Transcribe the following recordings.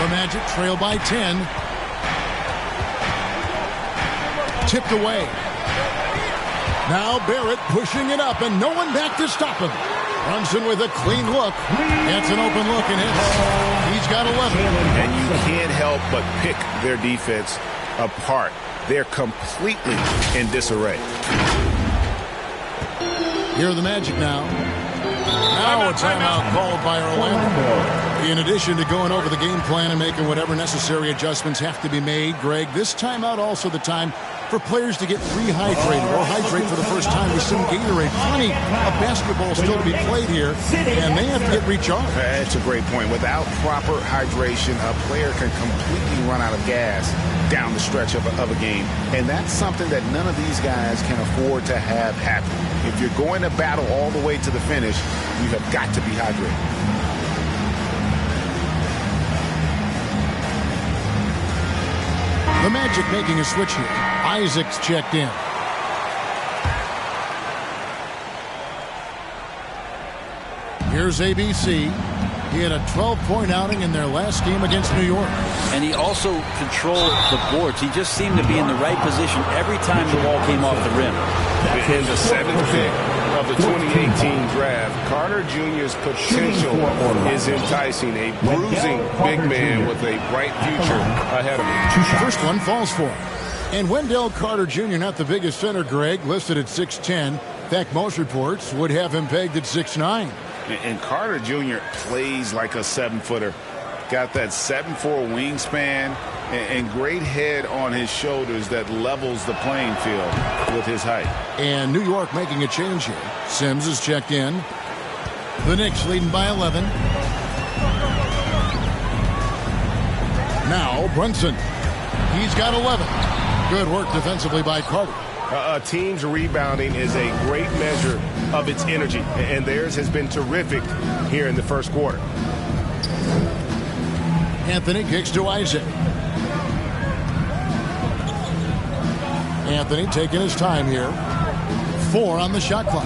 The Magic trail by 10. Tipped away. Now Barrett pushing it up, and no one back to stop him. Brunson with a clean look. Gets an open look and hits. He's got 11. And you can't help but pick their defense apart. They're completely in disarray. Here are the Magic now. Now a timeout called by Orlando. In addition to going over the game plan and making whatever necessary adjustments have to be made, Greg, this timeout also the time for players to get rehydrated or hydrate for the first time with some Gatorade. Plenty of basketball still to be played here, and they have to get recharged. That's a great point. Without proper hydration, a player can completely run out of gas down the stretch of a game, and that's something that none of these guys can afford to have happen. If you're going to battle all the way to the finish, you have got to be hydrated. The Magic making a switch here. Isaac's checked in. Here's ABC. He had a 12-point outing in their last game against New York. And he also controlled the boards. He just seemed to be in the right position every time the ball came off the rim. In the 7th pick of the 2018 draft, Carter Jr.'s potential is enticing. A bruising big man with a bright future ahead of him. First one falls for him. And Wendell Carter Jr., not the biggest center, Greg, listed at 6'10". In fact, most reports would have him pegged at 6'9". And Carter Jr. plays like a 7-footer. Got that 7'4" wingspan and great head on his shoulders that levels the playing field with his height. And New York making a change here. Sims is checked in. The Knicks leading by 11. Now Brunson. He's got 11. Good work defensively by Carter. A team's rebounding is a great measure of its energy, and theirs has been terrific here in the first quarter. Anthony kicks to Isaac. Anthony taking his time here. 4 on the shot clock.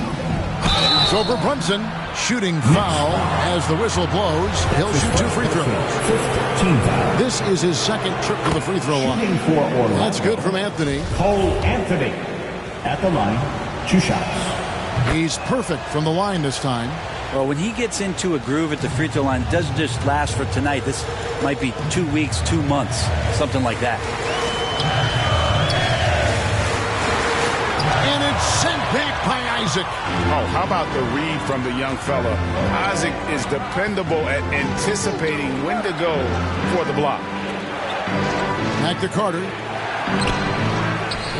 It's over Brunson. Shooting foul as the whistle blows. He'll shoot 2 free throws. This is his second trip to the free throw line. That's good from Anthony. Cole Anthony at the line. 2 shots. He's perfect from the line this time. Well, when he gets into a groove at the free throw line, it doesn't just last for tonight. This might be 2 weeks, 2 months, something like that. And it's sent back by Isaac. Oh, how about the read from the young fella? Isaac is dependable at anticipating when to go for the block. Back to Carter.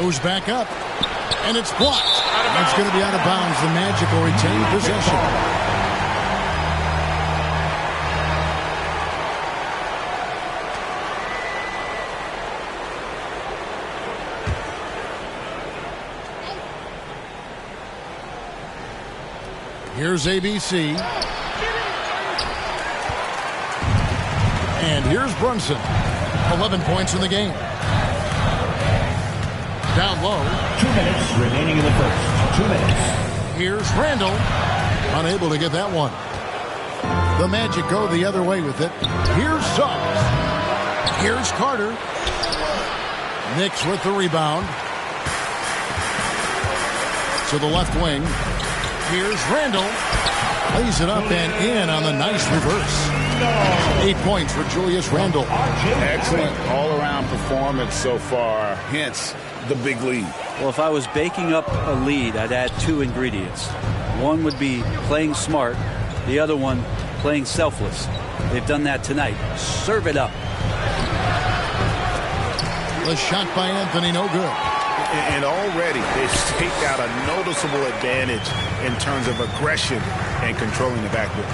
Goes back up. And it's blocked. It's going to be out of bounds. The Magic will retain possession. Here's ABC. And here's Brunson. 11 points in the game. Down low. 2 minutes remaining in the first. 2 minutes. Here's Randall. Unable to get that one. The Magic go the other way with it. Here's Suggs. Here's Carter. Knicks with the rebound. To the left wing. Here's Randall. Lays it up and in on the nice reverse. 8 points for Julius Randle. Excellent all-around performance so far. Hence the big lead. Well, if I was baking up a lead, I'd add 2 ingredients. One would be playing smart. The other one, playing selfless. They've done that tonight. Serve it up. The shot by Anthony, no good. And already they've staked out a noticeable advantage in terms of aggression and controlling the backcourt.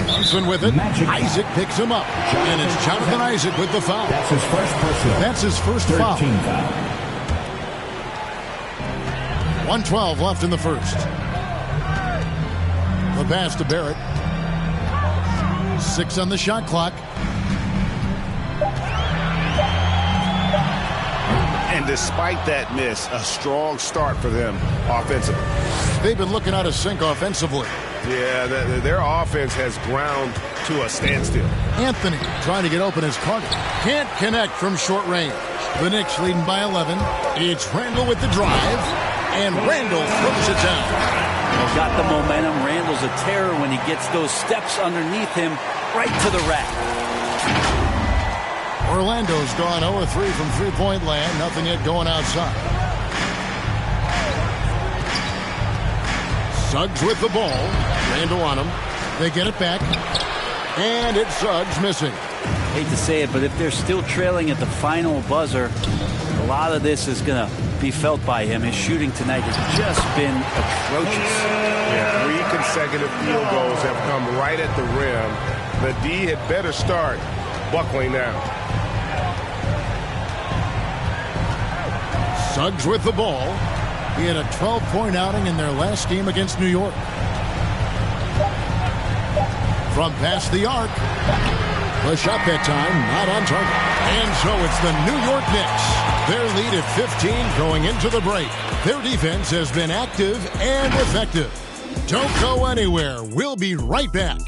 Brunson with it. Isaac picks him up. And it's Jonathan Isaac with the foul. That's his first personal. That's his first foul. 1:12 left in the first. The pass to Barrett. 6 on the shot clock. And despite that miss, a strong start for them offensively. They've been looking out of sync offensively. Yeah, their offense has ground to a standstill. Anthony trying to get open as Carter. Can't connect from short range. The Knicks leading by 11. It's Randall with the drive. And Randall throws it down. He's got the momentum. Randall's a terror when he gets those steps underneath him right to the rack. Orlando's gone 0-3 from three-point land. Nothing yet going outside. Suggs with the ball. Randall on him. They get it back. And it's Suggs missing. Hate to say it, but if they're still trailing at the final buzzer, a lot of this is going to be felt by him. His shooting tonight has just been atrocious. Yeah, 3 consecutive field goals have come right at the rim. The D had better start buckling down. Suggs with the ball. He had a 12-point outing in their last game against New York. From past the arc. The shot that time, not on target. And so it's the New York Knicks. Their lead at 15 going into the break. Their defense has been active and effective. Don't go anywhere. We'll be right back.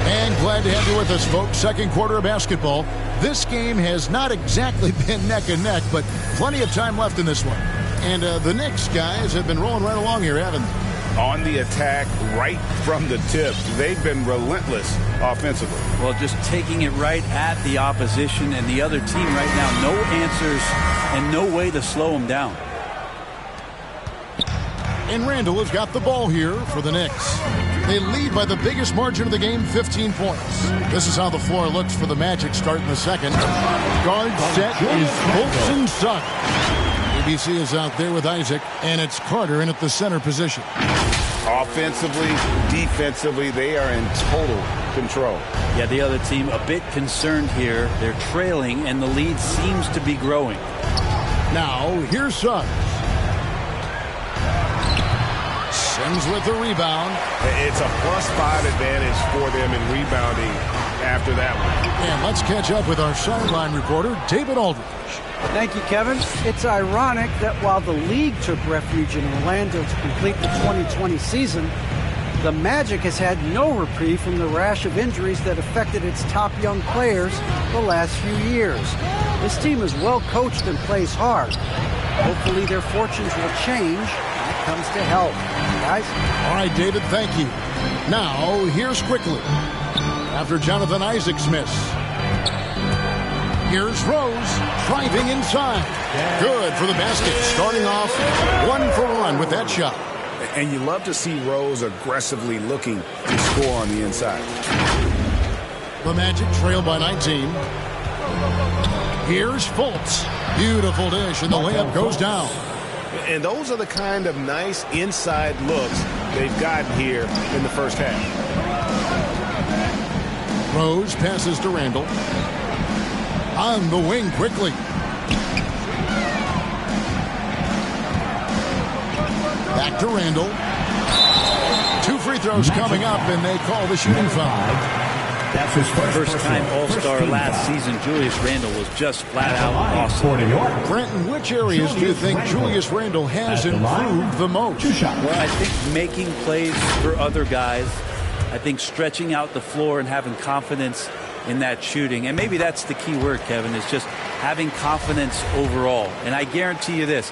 And glad to have you with us, folks. Second quarter of basketball. This game has not exactly been neck and neck, but plenty of time left in this one. And the Knicks guys have been rolling right along here, haven't they? On the attack right from the tip. They've been relentless offensively. Well, just taking it right at the opposition and the other team right now. No answers and no way to slow them down. And Randall has got the ball here for the Knicks. They lead by the biggest margin of the game, 15 points. This is how the floor looks for the Magic starting the second. Guard set is Fulton Suggs. ABC is out there with Isaac, and it's Carter in at the center position. Offensively, defensively, they are in total control. Yeah, the other team a bit concerned here. They're trailing, and the lead seems to be growing. Now, here's Suggs. Sims with the rebound. It's a +5 advantage for them in rebounding after that one. And let's catch up with our sideline reporter, David Aldridge. Thank you, Kevin. It's ironic that while the league took refuge in Orlando to complete the 2020 season, the Magic has had no reprieve from the rash of injuries that affected its top young players the last few years. This team is well coached and plays hard. Hopefully their fortunes will change when it comes to health. Guys? All right, David, thank you. Now, here's Quickly. After Jonathan Isaac's miss. Here's Rose, driving inside. Good for the basket, starting off 1 for 1 with that shot. And you love to see Rose aggressively looking to score on the inside. The Magic trail by 19. Here's Fultz. Beautiful dish, and the layup goes down. And those are the kind of nice inside looks they've gotten here in the first half. Rose passes to Randall. On the wing quickly. Back to Randall. 2 free throws coming up, and they call the shooting foul. That's his First-time All-Star last season, Julius Randle was just flat-out awesome. Brenton, which areas do you think Julius Randle has improved the most? Well, I think making plays for other guys. I think stretching out the floor and having confidence in that shooting. And maybe that's the key word, Kevin, is just having confidence overall. And I guarantee you this,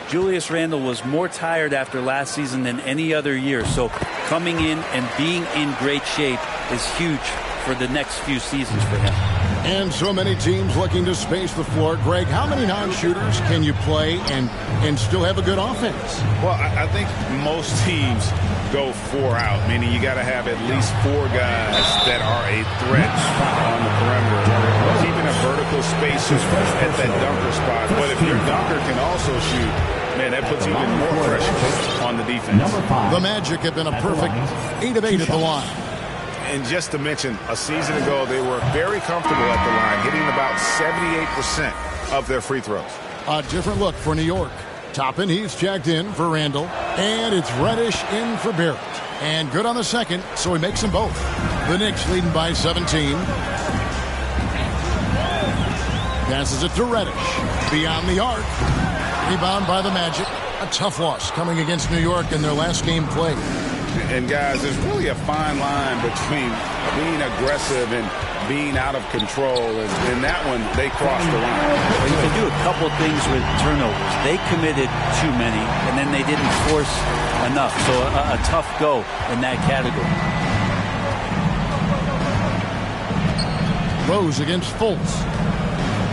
Julius Randle was more tired after last season than any other year. So coming in and being in great shape is huge for the next few seasons for him. And so many teams looking to space the floor. Greg, how many non-shooters can you play and still have a good offense? Well, I think most teams go 4 out, meaning you got to have at least 4 guys that are a threat on the perimeter, keeping a vertical spacer at that dunker spot. But if your dunker can also shoot, Man, that puts even more pressure on the defense. The Magic have been a perfect 8 of 8 at the line. And just to mention, a season ago, they were very comfortable at the line, hitting about 78% of their free throws. A different look for New York. Toppin, he's checked in for Randall. And it's Reddish in for Barrett. And good on the second, so he makes them both. The Knicks leading by 17. Passes it to Reddish. Beyond the arc. Rebound by the Magic. A tough loss coming against New York in their last game played. And guys, there's really a fine line between being aggressive and being out of control. And that one, they crossed the line. Well, you can do a couple things with turnovers. They committed too many, and then they didn't force enough. So a tough go in that category. Rose against Fultz.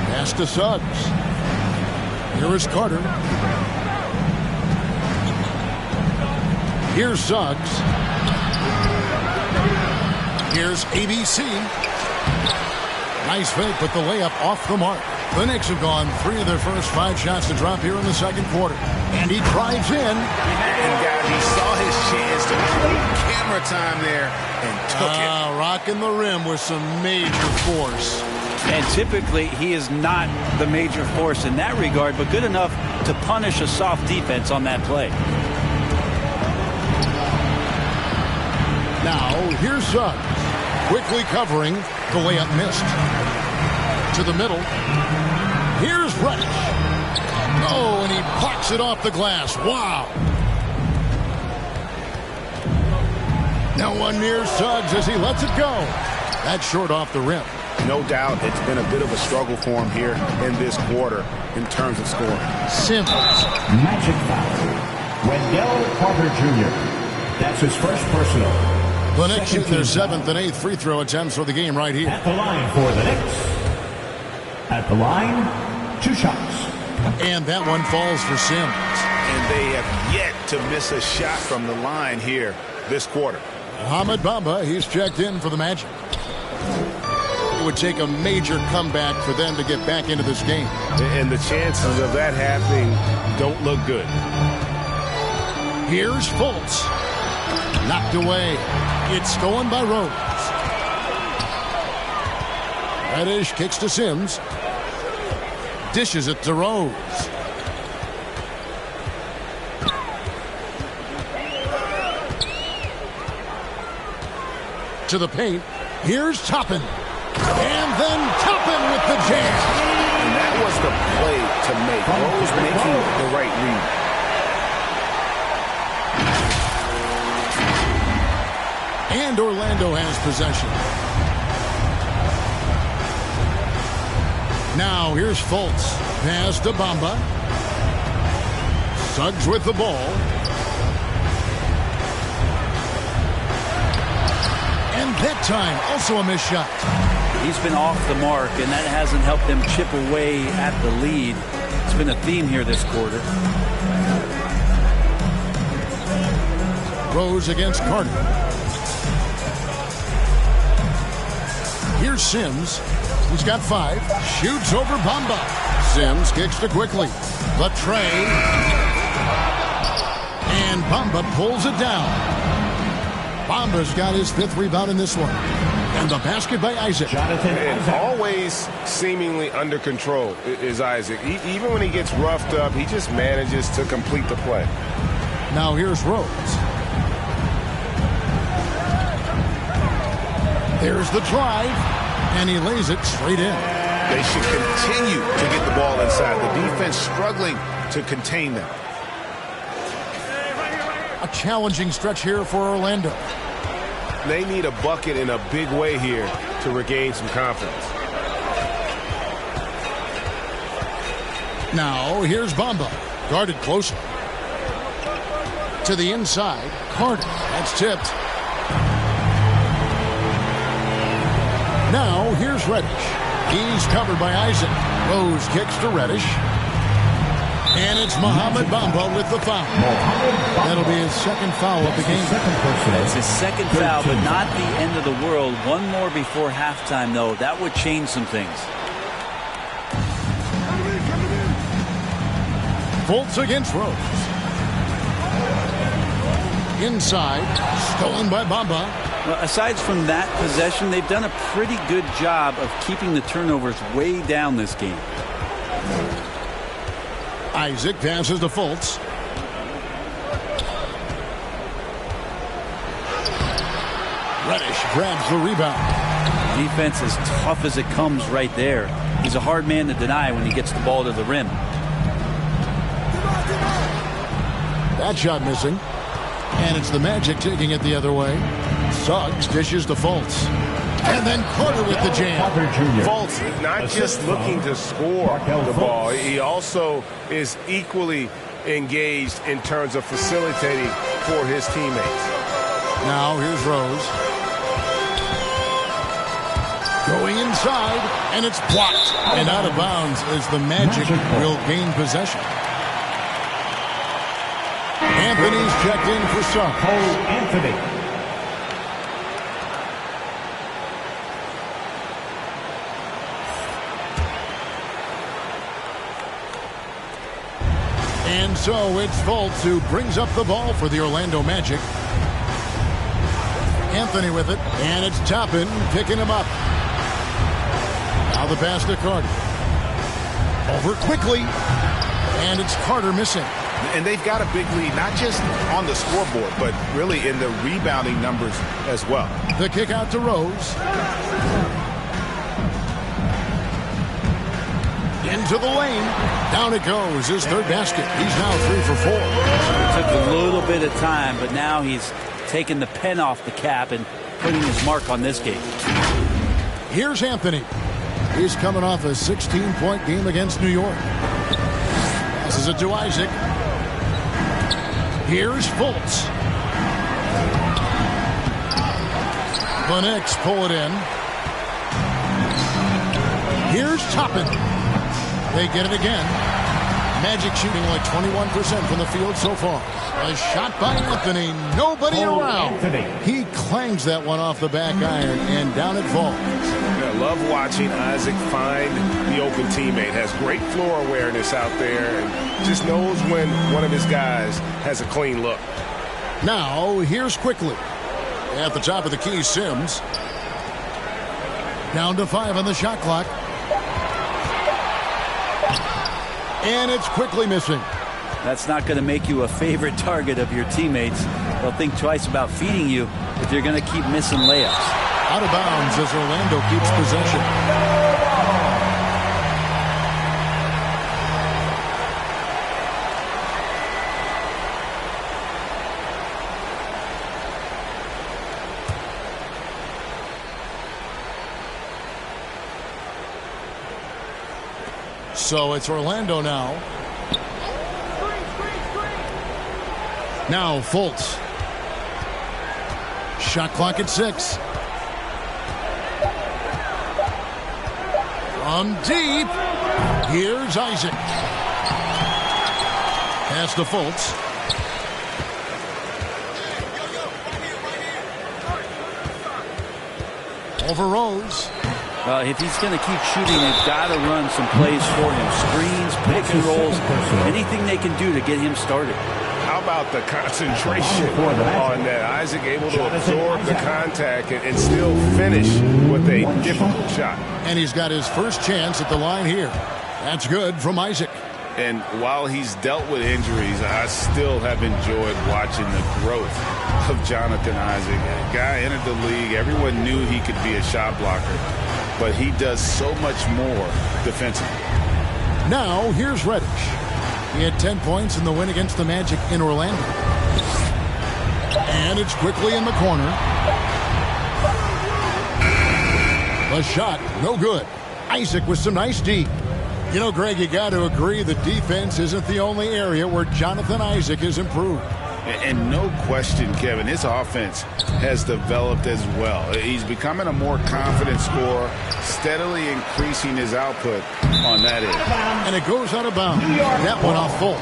Pass to Suggs. Here is Carter. Here's Suggs. Here's ABC. Nice fake, but the layup off the mark. The Knicks have gone 3 of their first 5 shots to drop here in the second quarter. And he drives in. And guys, he saw his chance to get camera time there and took it. Rocking the rim with some major force. And typically, he is not the major force in that regard, but good enough to punish a soft defense on that play. Now, here's Suggs. Quickly covering. The layup missed. To the middle. Here's Reddish. Oh, and he plucks it off the glass. Wow. No one near Suggs as he lets it go. That's short off the rim. No doubt it's been a bit of a struggle for him here in this quarter in terms of scoring. Simmons. Magic foul. Wendell Carter Jr. That's his first personal. The Knicks shooting their 7th and 8th free throw attempts for the game right here. At the line for the Knicks. At the line, 2 shots. And that one falls for Simmons. And they have yet to miss a shot from the line here this quarter. Mohamed Bamba, he's checked in for the Magic. It would take a major comeback for them to get back into this game. And the chances of that happening don't look good. Here's Fultz. Knocked away. It's stolen by Rose. Reddish kicks to Sims. Dishes it to Rose. To the paint. Here's Toppin. And then Toppin with the jam. And that was the play to make. Rose making the right read. And Orlando has possession. Now here's Fultz. Pass to Bamba. Suggs with the ball. And that time, also a missed shot. He's been off the mark, and that hasn't helped them chip away at the lead. It's been a theme here this quarter. Rose against Carter. Here's Sims. He's got 5. Shoots over Bamba. Sims kicks to quickly. The tray. And Bamba pulls it down. Bamba's got his 5th rebound in this one. And the basket by Isaac. And always seemingly under control is Isaac. Even when he gets roughed up, he just manages to complete the play. Now here's Rose. There's the drive, and he lays it straight in. They should continue to get the ball inside. The defense struggling to contain them. A challenging stretch here for Orlando. They need a bucket in a big way here to regain some confidence. Now here's Bamba. Guarded closer. To the inside. Carter. That's tipped. Now, here's Reddish. He's covered by Isaac. Rose kicks to Reddish. And it's Mohamed Bamba with the foul. That'll be his 2nd foul of the game. That's his 2nd foul, but not the end of the world. One more before halftime, though. That would change some things. Fultz against Rose. Inside, stolen by Bamba. Well, aside from that possession, they've done a pretty good job of keeping the turnovers way down this game. Isaac passes to Fultz. Reddish grabs the rebound. Defense as tough as it comes right there. He's a hard man to deny when he gets the ball to the rim. That shot missing. And it's the Magic taking it the other way. Suggs dishes to Fultz. And then Carter with the jam. Fultz not just looking to score the ball. He also is equally engaged in terms of facilitating for his teammates. Now here's Rose. Going inside, and it's blocked. And out of bounds as the Magic will gain possession. Anthony's checked in for Suggs. Cole Anthony. And so it's Fultz who brings up the ball for the Orlando Magic. Anthony with it, and it's Toppin picking him up. Now the pass to Carter. Over quickly, and it's Carter missing. And they've got a big lead, not just on the scoreboard, but really in the rebounding numbers as well. The kick out to Rose. Into the lane. Down it goes. His third basket. He's now 3 for 4. It took a little bit of time, but now he's taking the pen off the cap and putting his mark on this game. Here's Anthony. He's coming off a 16-point game against New York. Passes it to Isaac. Here's Fultz. The Knicks pull it in. Here's Toppin. They get it again. Magic shooting like 21% from the field so far. A shot by Anthony. Nobody around. He clangs that one off the back iron, and down it falls. I love watching Isaac find the open teammate. Has great floor awareness out there and just knows when one of his guys has a clean look. Now, here's quickly. At the top of the key, Sims. Down to 5 on the shot clock. And it's quickly missing. That's not going to make you a favorite target of your teammates. They'll think twice about feeding you if you're going to keep missing layups. Out of bounds as Orlando keeps possession. So it's Orlando now. Now Fultz. Shot clock at 6. From deep. Here's Isaac. Pass to Fultz. Over Rose. If he's going to keep shooting, they've got to run some plays for him. Screens, pick and rolls, anything they can do to get him started. How about the concentration on that? Isaac able to absorb the contact and still finish with a difficult shot. And he's got his first chance at the line here. That's good from Isaac. And while he's dealt with injuries, I still have enjoyed watching the growth of Jonathan Isaac. A guy entered the league. Everyone knew he could be a shot blocker, but he does so much more defensively. Now, here's Reddish. He had 10 points in the win against the Magic in Orlando. And it's quickly in the corner. The shot, no good. Isaac with some nice D. You know, Greg, you got to agree the defense isn't the only area where Jonathan Isaac has improved. And no question, Kevin, his offense has developed as well. He's becoming a more confident scorer, steadily increasing his output on that end. And it goes out of bounds. That one off Fultz.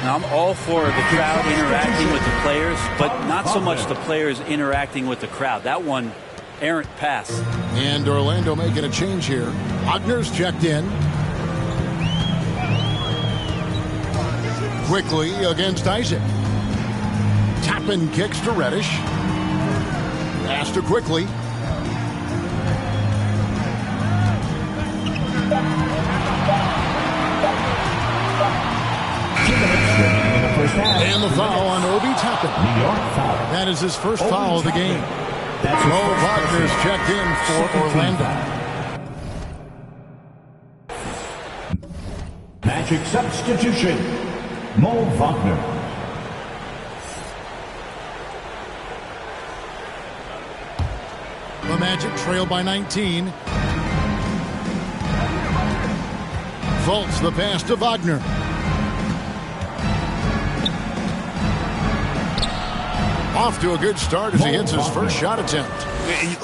Now, I'm all for the crowd interacting with the players, but not so much the players interacting with the crowd. That one, errant pass. And Orlando making a change here. Wagner's checked in. quickly against Isaac. Toppin kicks to Reddish. Pass to quickly. And the foul on Obi Toppin. That is his first foul of the game. Mo Wagner's checked in for Orlando. Magic substitution. Mo Wagner. The Magic trail by 19. Fultz the pass to Wagner. Off to a good start as he hits his first shot attempt.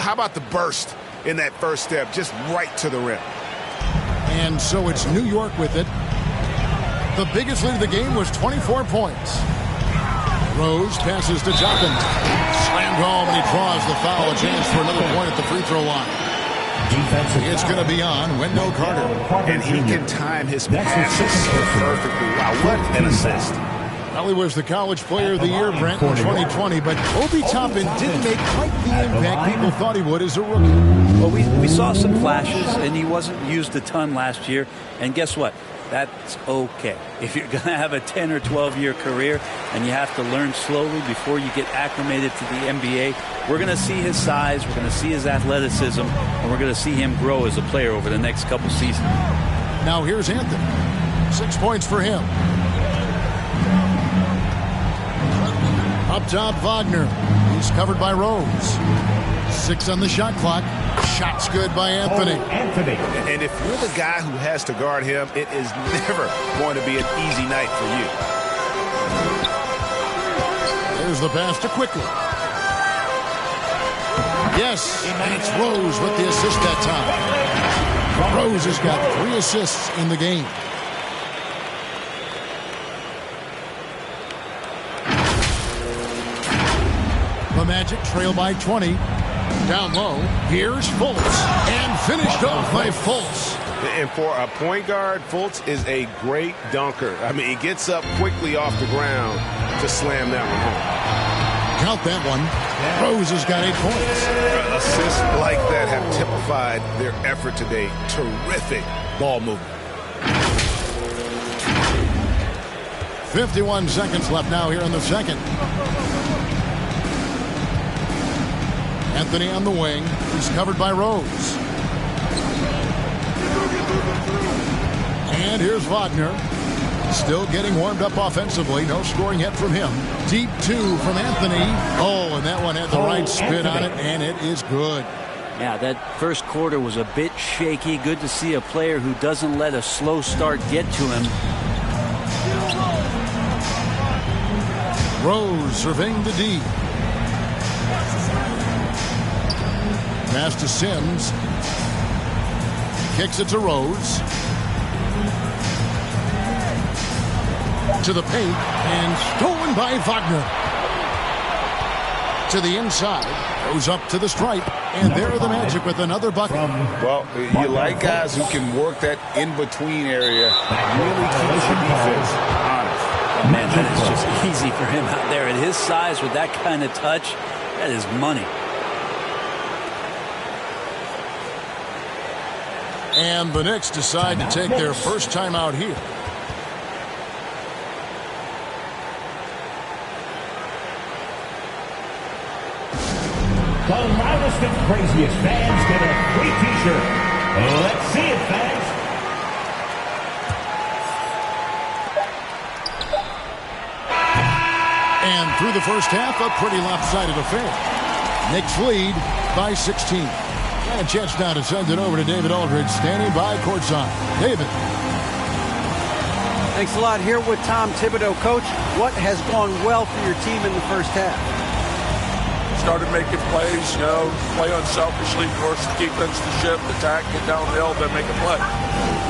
How about the burst in that first step, just right to the rim? And so it's New York with it. The biggest lead of the game was 24 points. Rose passes to Toppin. Slammed home, and he draws the foul. A chance for another point at the free throw line. It's going to be on Wendell Carter. And he can time his passes so perfectly. Wow, what an assist. Well, he was the College Player of the Year, Brent, in 2020, but Obi Toppin didn't make quite the impact people thought he would as a rookie. Well, we saw some flashes, and he wasn't used a ton last year. And guess what? That's okay. If you're going to have a 10 or 12-year career and you have to learn slowly before you get acclimated to the NBA, we're going to see his size, we're going to see his athleticism, and we're going to see him grow as a player over the next couple seasons. Now here's Anthony. 6 points for him. Up top, Wagner. He's covered by Rose. 6 on the shot clock. Shot's good by Anthony. And if you're the guy who has to guard him, it is never going to be an easy night for you. There's the pass to quickly. Yes, and it's Rose with the assist that time. Rose has got 3 assists in the game. The Magic trail by 20. Down low, here's Fultz. And finished off by Fultz. And for a point guard, Fultz is a great dunker. I mean, he gets up quickly off the ground to slam that one home. Count that one. Rose has got 8 points. Assists like that have typified their effort today. Terrific ball movement. 51 seconds left now here in the second. Anthony on the wing. He's covered by Rose. And here's Wagner. Still getting warmed up offensively. No scoring yet from him. Deep 2 from Anthony. Oh, and that one had the right spin on it, and it is good. Yeah, that first quarter was a bit shaky. Good to see a player who doesn't let a slow start get to him. Rose surveying the D. Pass to Sims. Kicks it to Rose. To the paint, and stolen by Wagner. To the inside, goes up to the stripe, and there are the Magic with another bucket. Well, you like guys who can work that in-between area, really keeps your defense honest. Man, that is just easy for him out there. At his size, with that kind of touch, that is money. And the Knicks decide to take their first time out here. The loudest and craziest fans get a free t-shirt. Let's see it, fans. And through the first half, a pretty lopsided affair. Knicks lead by 16. And a chance now to send it over to David Aldridge, standing by courtside. David. Thanks a lot. Here with Tom Thibodeau. Coach, what has gone well for your team in the first half? Started making plays, play unselfishly, force the defense to shift, attack, get downhill, then make a play.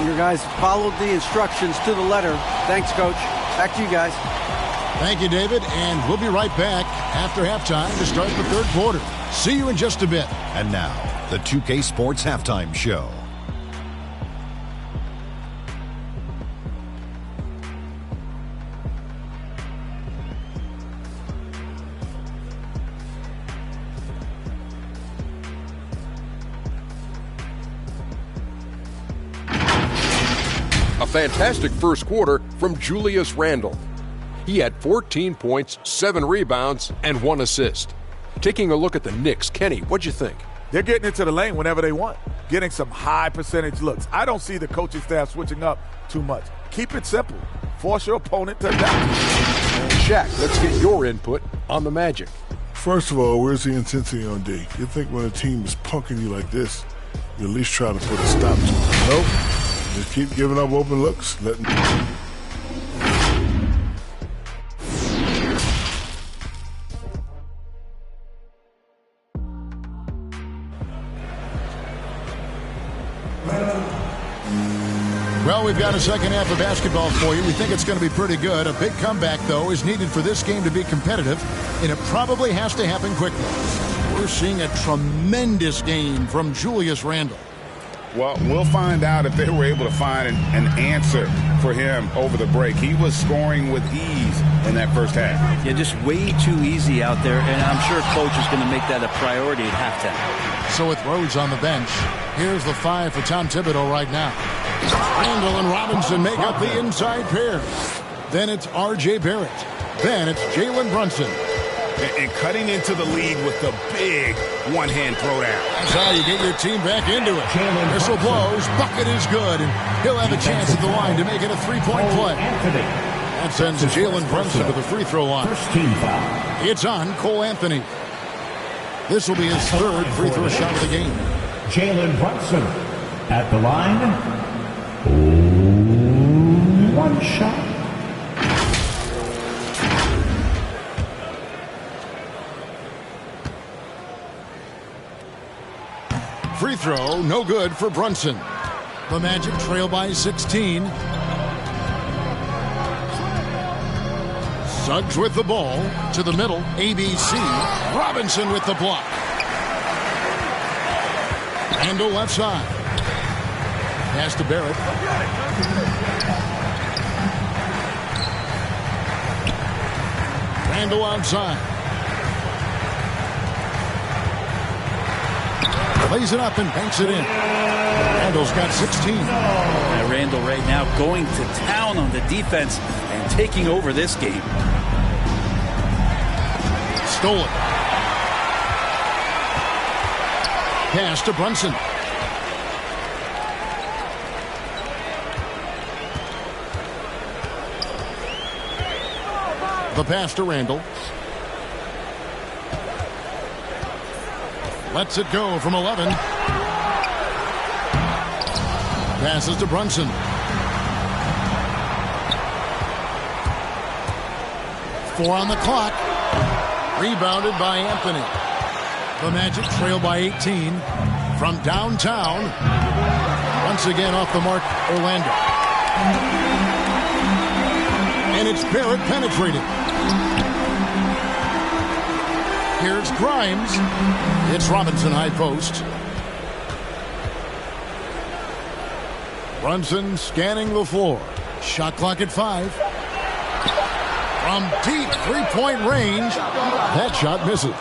Your guys followed the instructions to the letter. Thanks, Coach. Back to you guys. Thank you, David, and we'll be right back after halftime to start the third quarter. See you in just a bit. And now, the 2K Sports Halftime Show. fantastic first quarter from Julius Randle. He had 14 points, 7 rebounds, and 1 assist. Taking a look at the Knicks, Kenny, what'd you think? They're getting into the lane whenever they want, getting some high percentage looks. I don't see the coaching staff switching up too much. Keep it simple. Force your opponent to doubt. Shaq, let's get your input on the Magic. First of all, where's the intensity on D? You think when a team is punking you like this, you at least try to put a stop to it. Nope. Just keep giving up open looks. Well, we've got a second half of basketball for you. We think it's going to be pretty good. A big comeback, though, is needed for this game to be competitive, and it probably has to happen quickly. We're seeing a tremendous game from Julius Randle. Well, we'll find out if they were able to find an answer for him over the break. He was scoring with ease in that first half. Yeah, just way too easy out there, and I'm sure coach is going to make that a priority at halftime. So with Rhodes on the bench, here's the 5 for Tom Thibodeau right now. Randle and Robinson make up the inside pair. Then it's R.J. Barrett. Then it's Jalen Brunson. And cutting into the lead with the big one-hand throwdown. That's how you get your team back into it. Whistle blows, bucket is good, and he'll have a chance at the line to make it a 3-point play. That sends Jalen Brunson to the free throw line. It's on Cole Anthony. This will be his 3rd free throw shot of the game. Jalen Brunson at the line. 1 shot. Free throw, no good for Brunson. The Magic trail by 16. Suggs with the ball to the middle. ABC. Robinson with the block. Randle left side. Pass to Barrett. Randle outside. Lays it up and banks it in. Randle's got 16. Randle right now going to town on the defense and taking over this game. Stolen. Pass to Brunson. The pass to Randle. Lets it go from 11. Passes to Brunson. Four on the clock. Rebounded by Anthony. The Magic trail by 18. From downtown. Once again off the mark, Orlando. And it's Barrett penetrating. Here's Grimes. It's Robinson high post. Brunson scanning the floor. Shot clock at 5. From deep three-point range, that shot misses.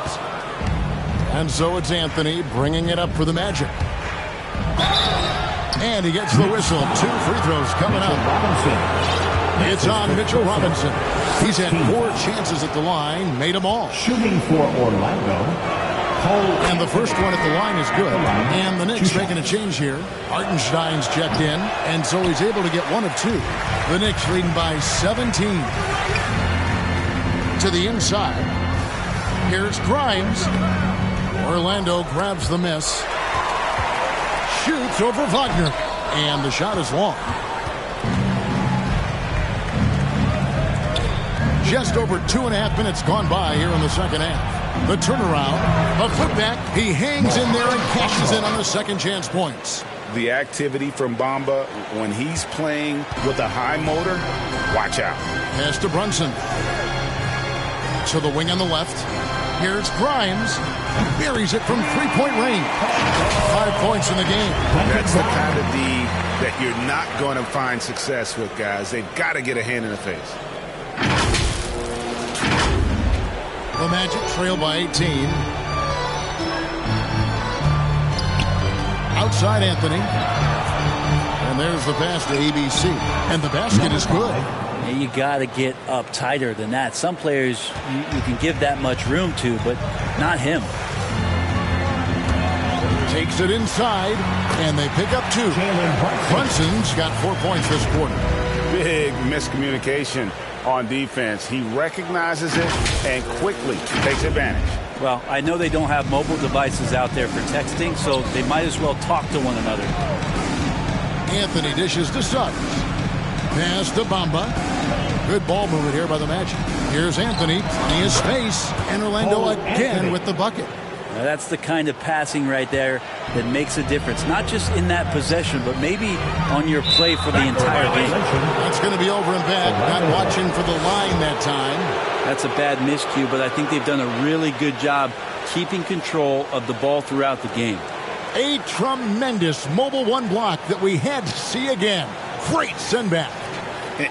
And so it's Anthony bringing it up for the Magic. And he gets the whistle. 2 free throws coming up. It's on Mitchell Robinson. He's had 4 chances at the line, made them all. Shooting for Orlando. And the first one at the line is good. And the Knicks making a change here. Hartenstein's checked in, and so he's able to get 1 of 2. The Knicks leading by 17. To the inside. Here's Grimes. Orlando grabs the miss. Shoots over Wagner. And the shot is long. Just over 2.5 minutes gone by here in the second half. The turnaround, a putback. He hangs in there and cashes in on the second chance points. The activity from Bamba when he's playing with a high motor, watch out. Pass to Brunson. To the wing on the left. Here's Grimes. He buries it from three-point range. 5 points in the game. That's the kind of D that you're not going to find success with, guys. They've got to get a hand in the face. The Magic trail by 18. Outside Anthony. And there's the pass to ABC. And the basket is good. And you got to get up tighter than that. Some players you can give that much room to, but not him. Takes it inside, and they pick up 2. Brunson's got 4 points this quarter. Big miscommunication on defense. He recognizes it and quickly takes advantage. Well, I know they don't have mobile devices out there for texting, so they might as well talk to one another. Anthony dishes to Suggs. Pass to Bamba. Good ball movement here by the Magic. Here's Anthony. He has space. And Orlando again with the bucket. Now that's the kind of passing right there that makes a difference. Not just in that possession, but maybe on your play for the entire game. That's going to be over and back. Not watching for the line that time. That's a bad miscue, but I think they've done a really good job keeping control of the ball throughout the game. A tremendous mobile 1 block that we had to see again. Great send back.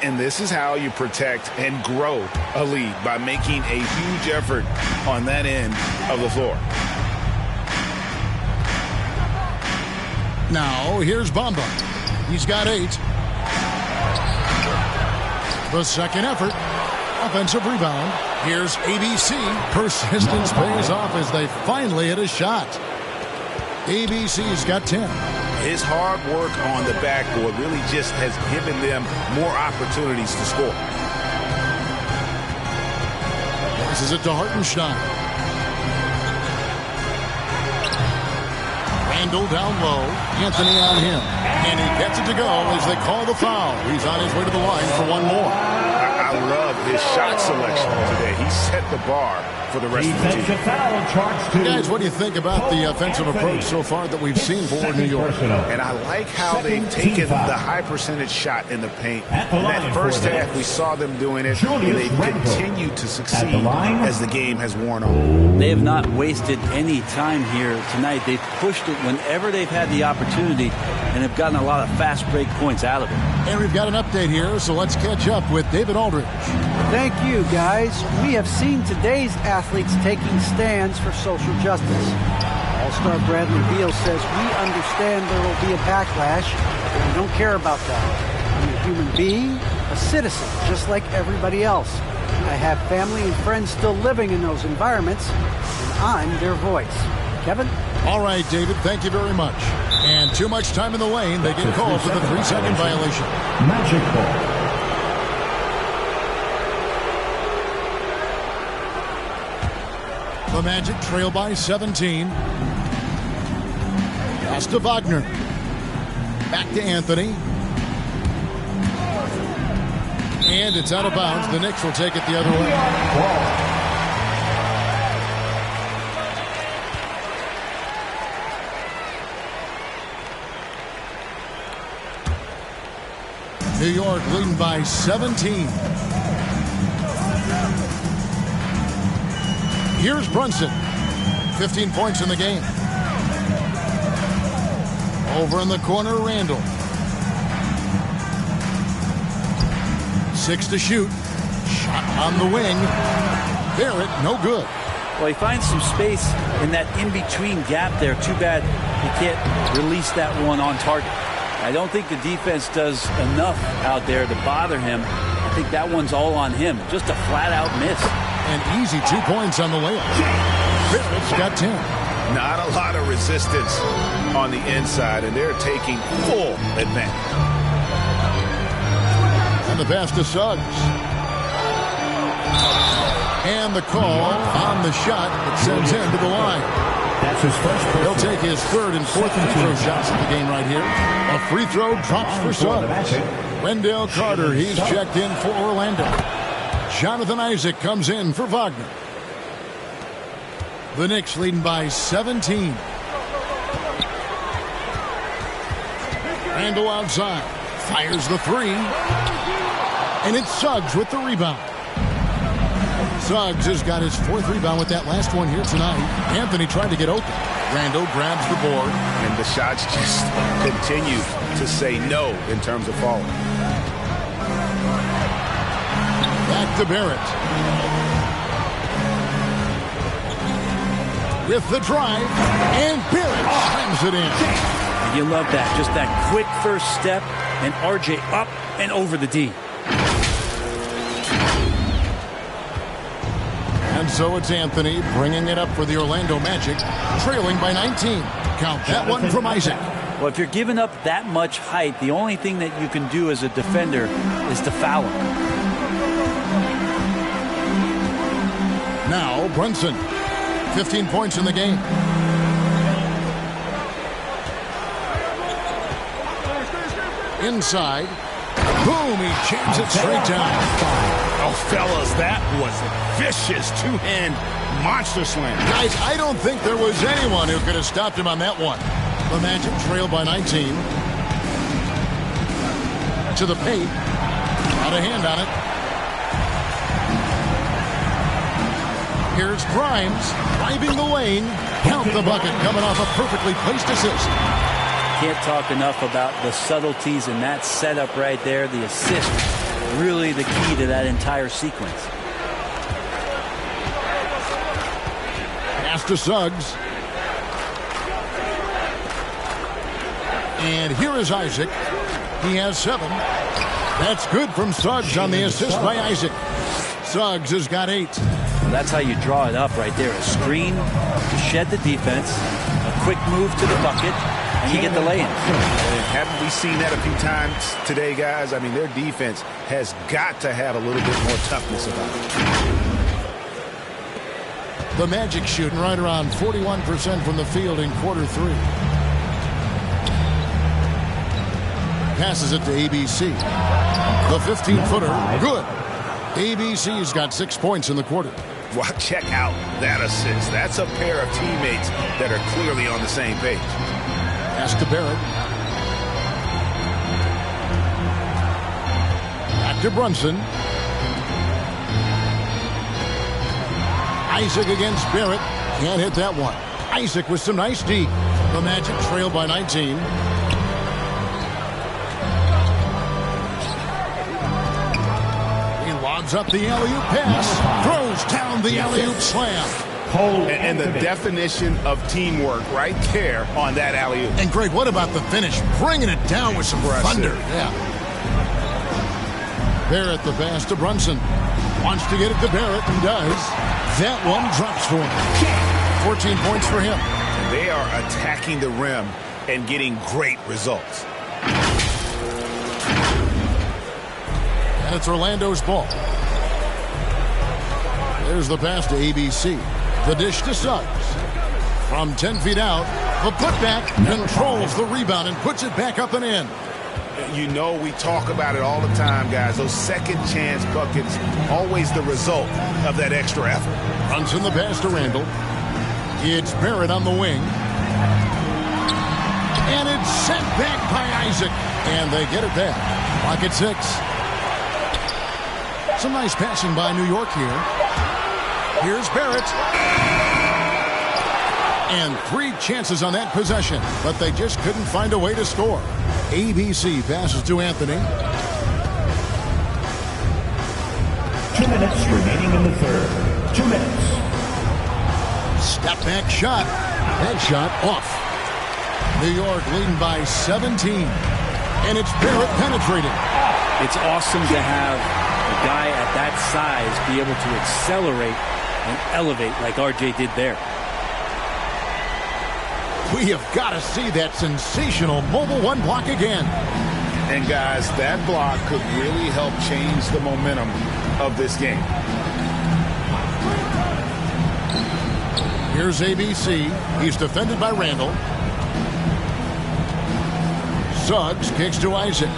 And this is how you protect and grow a lead, by making a huge effort on that end of the floor. Now, here's Bamba. He's got 8. The second effort. Offensive rebound. Here's ABC. Persistence pays off as they finally hit a shot. ABC's got 10. His hard work on the backboard really just has given them more opportunities to score. Passes it to Hartenstein. Randall down low. Anthony on him. And he gets it to go as they call the foul. He's on his way to the line for 1 more. I love his shot selection today. He set the bar for the rest of the team. Guys, what do you think about the offensive approach so far that we've seen for New York? And I like how they've taken the high percentage shot in the paint. In that first half, we saw them doing it, and they've continued to succeed as the game has worn on. They have not wasted any time here tonight. They've pushed it whenever they've had the opportunity and have gotten a lot of fast break points out of it. And we've got an update here, so let's catch up with David Aldridge. Thank you, guys. We have seen today's athletes taking stands for social justice. All-star Bradley Beal says, we understand there will be a backlash, and we don't care about that. I'm a human being, a citizen, just like everybody else. I have family and friends still living in those environments, and I'm their voice. Kevin? All right, David, thank you very much. And too much time in the lane. They get called for the 3-second violation. Magic ball. The Magic trail by 17. Pass to Wagner. Back to Anthony. And it's out of bounds. The Knicks will take it the other way. New York leading by 17. Here's Brunson. 15 points in the game. Over in the corner, Randall. 6 to shoot. Shot on the wing. Barrett, no good. Well, he finds some space in that in-between gap there. Too bad he can't release that one on target. I don't think the defense does enough out there to bother him. I think that one's all on him. Just a flat-out miss. An easy 2 points on the layup. Barrett's got 10. Not a lot of resistance on the inside, and they're taking full advantage. And the pass to Suggs. And the call on the shot that sends him to the line. That's his first. He'll take his 3rd and 4th free throw shots of the game right here. A free throw drops for Suggs. Wendell Carter, he's checked in for Orlando. Jonathan Isaac comes in for Wagner. The Knicks leading by 17. Randall outside. Fires the 3. And it's Suggs with the rebound. Suggs has got his 4th rebound with that last one here tonight. Anthony tried to get open. Randall grabs the board. And the shots just continue to say no in terms of falling. Back to Barrett. With the drive. And Barrett slams it in. You love that. Just that quick first step, and RJ up and over the D. And so it's Anthony bringing it up for the Orlando Magic, trailing by 19. Count that one from Isaac. Well, if you're giving up that much height, the only thing that you can do as a defender is to foul him. Now Brunson, 15 points in the game. Inside. Boom, he jams it straight down. Oh, fellas, that was a vicious two-hand monster slam. Guys, I don't think there was anyone who could have stopped him on that one. The Magic trail by 19. To the paint. Got a hand on it. Here's Grimes driving the lane. Count the bucket coming off a perfectly placed assist. Can't talk enough about the subtleties in that setup right there. The assist, really the key to that entire sequence. Pass to Suggs. And here is Isaac. He has 7. That's good from Suggs on the assist by Isaac. Suggs has got 8. That's how you draw it up right there. A screen to shed the defense, a quick move to the bucket, and you get the lay-in. Haven't we seen that a few times today, guys? I mean, their defense has got to have a little bit more toughness about it. The Magic shooting right around 41% from the field in quarter 3. Passes it to ABC. The 15-footer, good. ABC's got 6 points in the quarter. Well, check out that assist. That's a pair of teammates that are clearly on the same page. Pass to Barrett. Back to Brunson. Isaac against Barrett. Can't hit that one. Isaac with some nice D. The Magic trail by 19. He lobs up the alley-oop pass. Throws down the alley-oop slam. And the definition of teamwork right there on that alley-oop. And Greg, what about the finish? Bringing it down with some thunder. Yeah. Barrett the pass to Brunson. Wants to get it to Barrett and does. That one drops for him. 14 points for him. They are attacking the rim and getting great results. And it's Orlando's ball. There's the pass to ABC. The dish to Suggs. From 10 feet out, the putback controls the rebound and puts it back up and in. You know, we talk about it all the time, guys. Those second chance buckets, always the result of that extra effort. Runs in the pass to Randall. It's Barrett on the wing. And it's sent back by Isaac. And they get it back. Clock at 6. Some nice passing by New York here. Here's Barrett. And 3 chances on that possession, but they just couldn't find a way to score. ABC passes to Anthony. 2 minutes remaining in the third. 2 minutes. Step back shot. That shot off. New York leading by 17. And it's Barrett penetrating. It's awesome to have a guy at that size be able to accelerate and elevate like RJ did there. We have got to see that sensational mobile one block again. And guys, that block could really help change the momentum of this game. Here's ABC. He's defended by Randall. Suggs kicks to Isaac.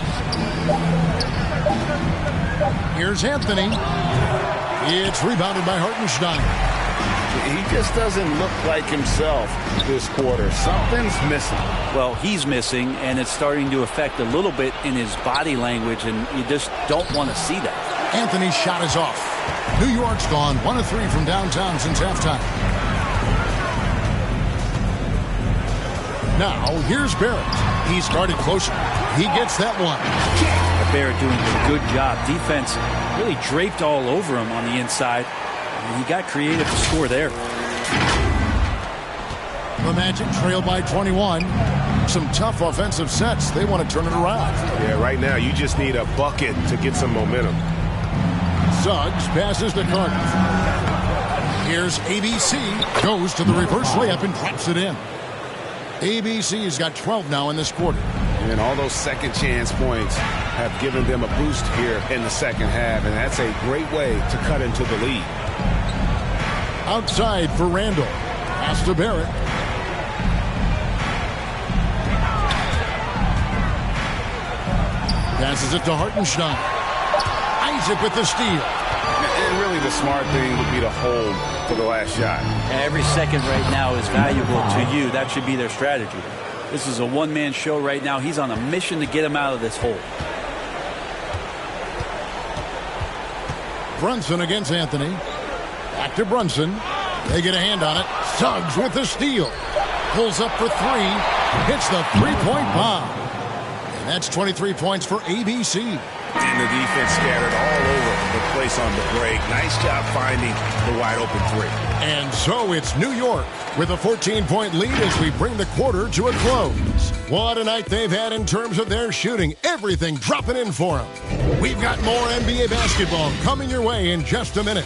Here's Anthony. It's rebounded by Hartenstein. He just doesn't look like himself this quarter. Something's missing. Well, he's missing, and it's starting to affect a little bit in his body language, and you just don't want to see that. Anthony's shot is off. New York's gone 1 of 3 from downtown since halftime. Now, here's Barrett. He started closer. He gets that one. Barrett doing a good job. Defense really draped all over him on the inside. And he got creative to score there. The Magic trail by 21. Some tough offensive sets. They want to turn it around. Yeah, right now you just need a bucket to get some momentum. Suggs passes to Carter. Here's ABC. Goes to the reverse layup and drops it in. ABC's got 12 now in this quarter. And all those second chance points have given them a boost here in the second half, and that's a great way to cut into the lead. Outside for Randall. Pass to Barrett. Passes it to Hartenstein. Isaac with the steal. And really the smart thing would be to hold for the last shot. Every second right now is valuable to you. That should be their strategy. This is a one-man show right now. He's on a mission to get him out of this hole. Brunson against Anthony. Back to Brunson. They get a hand on it. Suggs with the steal. Pulls up for three. Hits the three-point bomb. And that's 23 points for ABC. And the defense scattered all over the place on the break. Nice job finding the wide-open three. And so it's New York with a 14-point lead as we bring the quarter to a close. What a night they've had in terms of their shooting. Everything dropping in for them. We've got more NBA basketball coming your way in just a minute.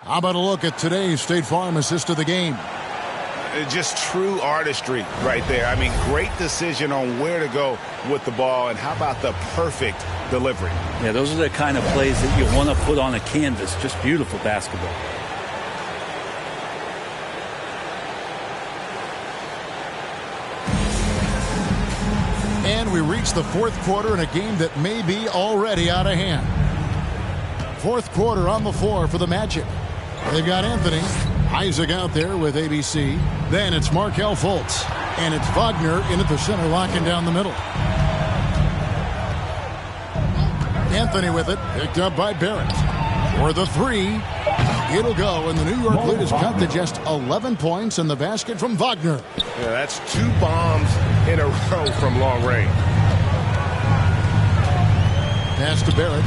How about a look at today's State Farm assist of the game? Just true artistry right there. I mean, great decision on where to go with the ball, and how about the perfect delivery? Yeah, those are the kind of plays that you want to put on a canvas. Just beautiful basketball. And we reach the fourth quarter in a game that may be already out of hand. Fourth quarter on the floor for the Magic. They've got Anthony. Isaac out there with ABC. Then it's Markelle Fultz. And it's Wagner in at the center, locking down the middle. Anthony with it. Picked up by Barrett. For the three. It'll go, and the New York lead is cut to just 11 points in the basket from Wagner. Yeah, that's 2 bombs in a row from long range. Pass to Barrett.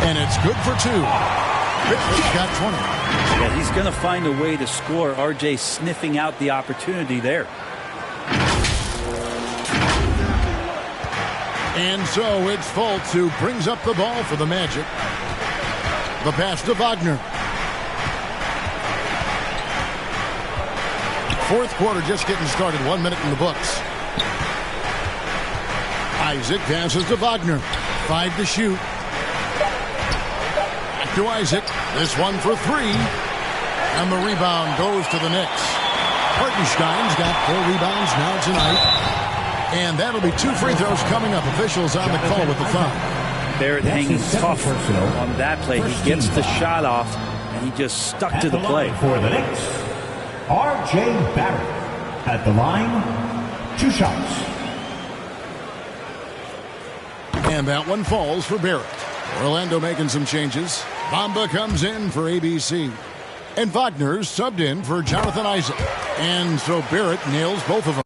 And it's good for 2. Barrett's got 20. Yeah, he's going to find a way to score. RJ sniffing out the opportunity there. And so it's Fultz who brings up the ball for the Magic. The pass to Wagner. Fourth quarter just getting started. 1 minute in the books. Isaac passes to Wagner. 5 to shoot. Back to Isaac. This one for 3. And the rebound goes to the Knicks. Hartenstein's got 4 rebounds now tonight. And that'll be 2 free throws coming up. Officials on the call with the foul. Barrett hanging tough on that play. He gets the shot off, and he just stuck to the play. For the Knicks, R.J. Barrett at the line, 2 shots. And that one falls for Barrett. Orlando making some changes. Bamba comes in for ABC. And Wagner's subbed in for Jonathan Isaac. And so Barrett nails both of them.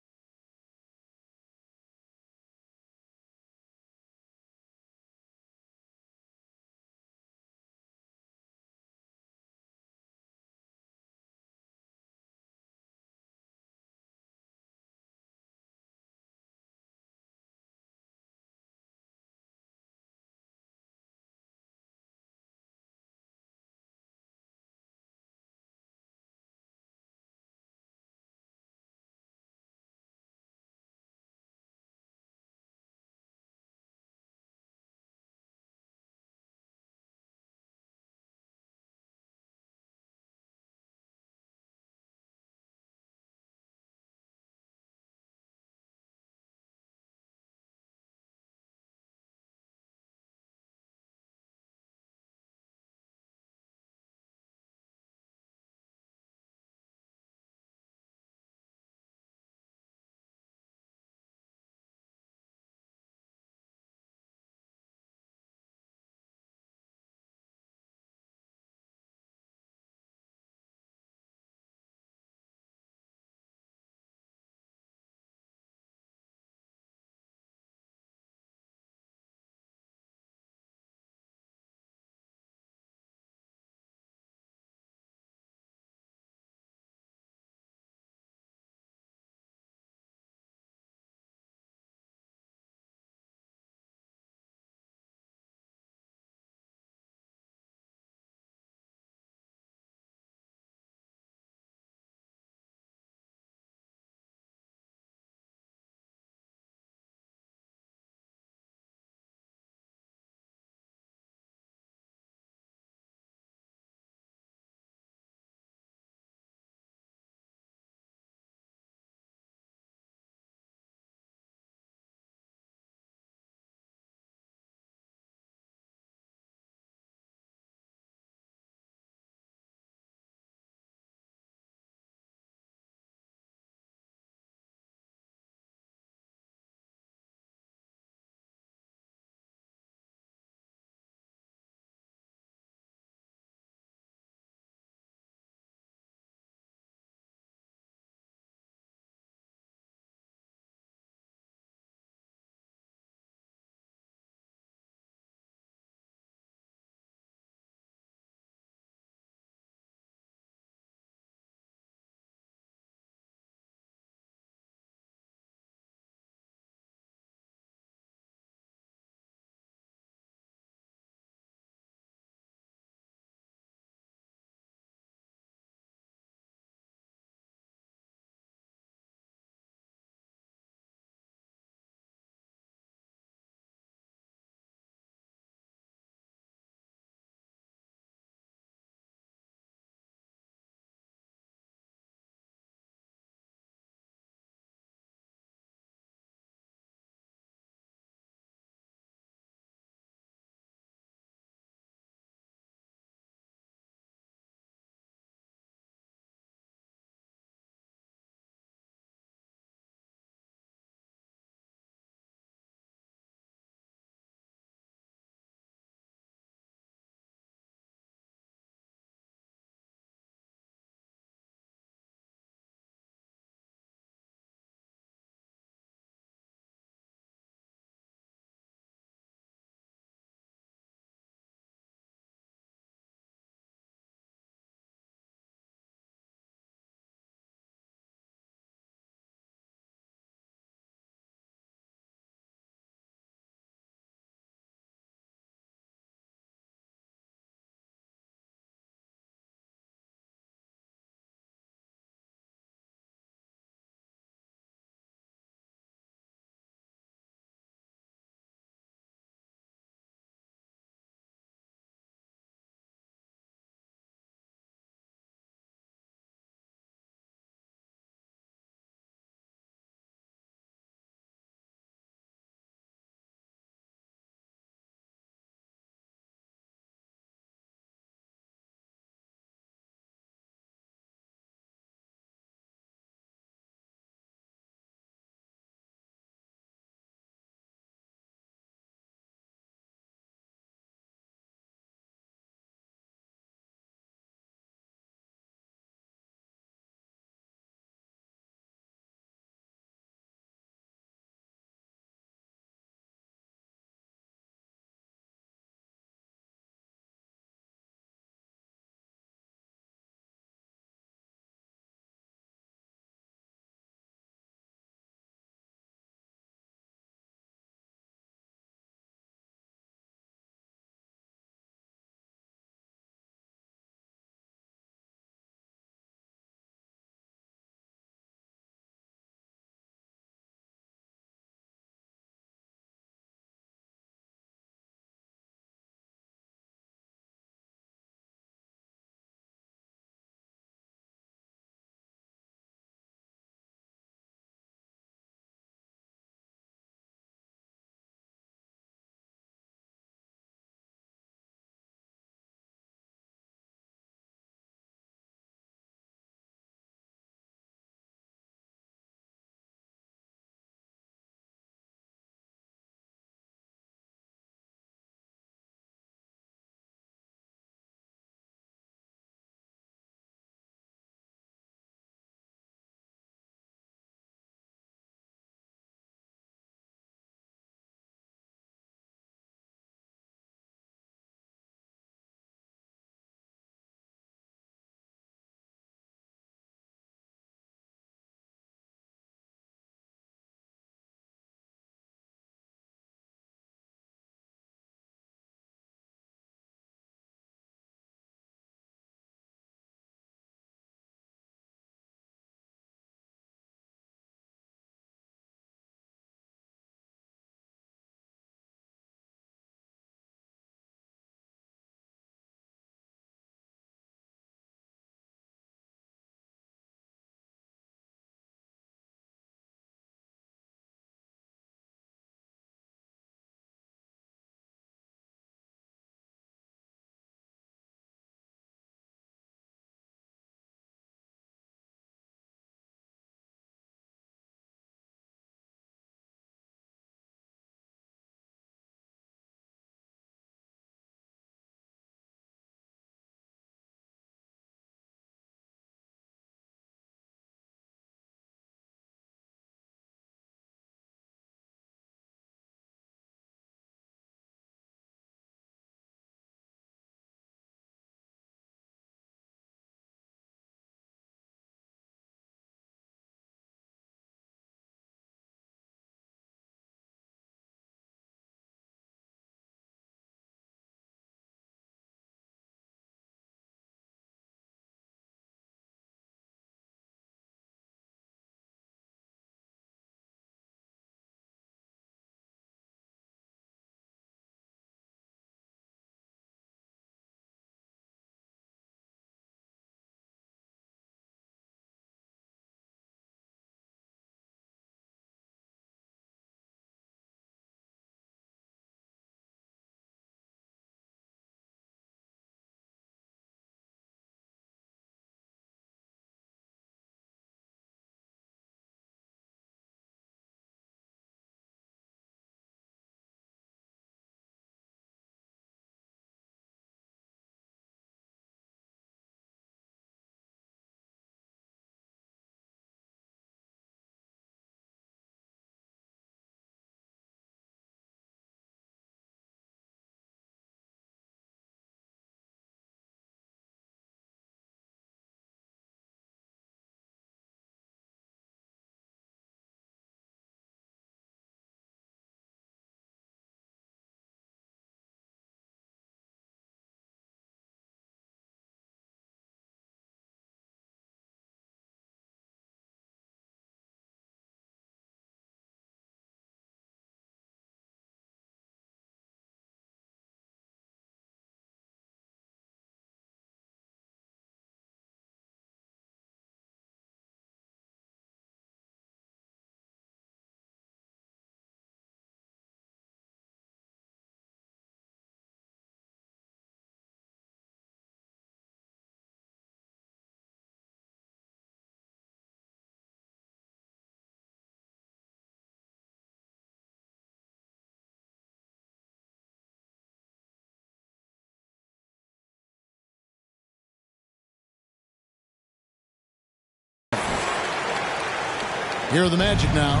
Here are the Magic now.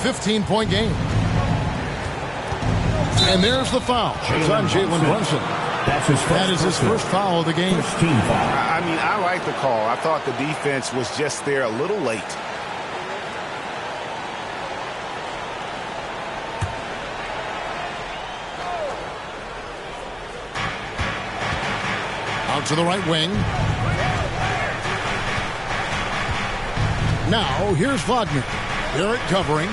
15-point game. And there's the foul. It's on Jalen Brunson. That is his first foul of the game. I mean, I like the call. I thought the defense was just there a little late. Out to the right wing. Now, here's Wagner. Barrett covering.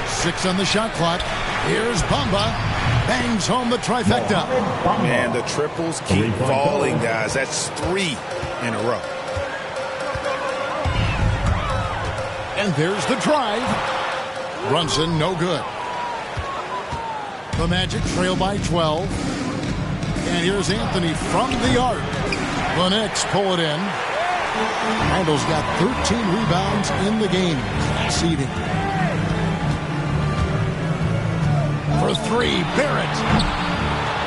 6 on the shot clock. Here's Bamba. Bangs home the trifecta. And the triples keep falling, guys. That's 3 in a row. And there's the drive. Brunson, no good. The Magic trail by 12. And here's Anthony from the arc. The Knicks pull it in. Randall's got 13 rebounds in the game. Exceeding. For 3, Barrett.